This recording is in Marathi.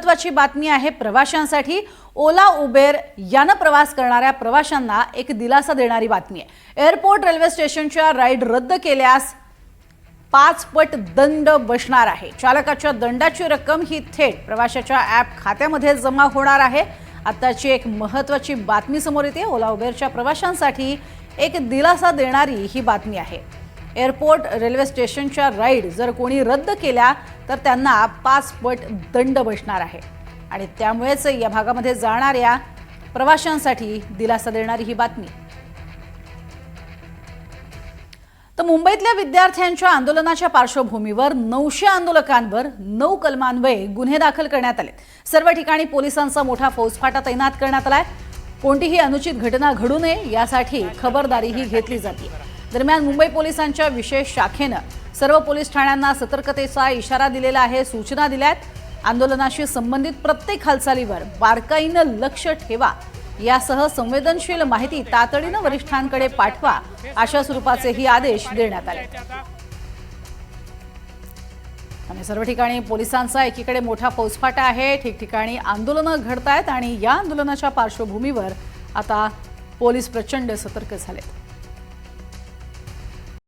महत्त्वाची बातमी आहे प्रवाशांसाठी। ओला उबेर यानं प्रवास करणाऱ्या प्रवाशांना एक दिलासा देणारी बातमी आहे। एअरपोर्ट रेल्वे स्टेशनच्या राईड रद्द केल्यास 5 पट दंड बसणार आहे। चालकाच्या दंडाची रक्कम ही थेट प्रवाशाच्या ॲप खात्यामध्ये जमा होणार आहे। आताची एक महत्त्वाची बातमी समोर येते। ओला उबेरच्या प्रवाशांसाठी एक दिलासा देणारी ही बातमी आहे। एअरपोर्ट रेल्वे स्टेशनच्या राईड जर कोणी रद्द केल्या तर त्यांना 5 पट दंड बसणार आहे आणि त्यामुळेच या भागामध्ये जाणाऱ्या प्रवाशांसाठी दिलासा देणारी ही बातमी। तर मुंबईतल्या विद्यार्थ्यांच्या आंदोलनाच्या पार्श्वभूमीवर 900 आंदोलकांवर 9 कलमान्वये गुन्हे दाखल करण्यात आले। सर्व ठिकाणी पोलिसांचा मोठा फौजफाटा तैनात करण्यात आलाय। कोणतीही अनुचित घटना घडू नये यासाठी खबरदारीही घेतली जाते। दरम्यान मुंबई पोलिसांच्या विशेष शाखेनं सर्व पोलीस ठाण्यांना सतर्कतेचा इशारा दिलेला आहे, सूचना दिल्यात। आंदोलनाशी संबंधित प्रत्येक हालचालीवर बारकाईनं लक्ष ठेवा, यासह संवेदनशील माहिती तातडीनं वरिष्ठांकडे पाठवा, अशा स्वरूपाचेही आदेश देण्यात आले। आणि सर्व ठिकाणी पोलिसांचा एकीकडे मोठा फौजफाटा आहे, ठिकठिकाणी आंदोलनं घडतायत आणि या आंदोलनाच्या पार्श्वभूमीवर आता पोलीस प्रचंड सतर्क झालेत।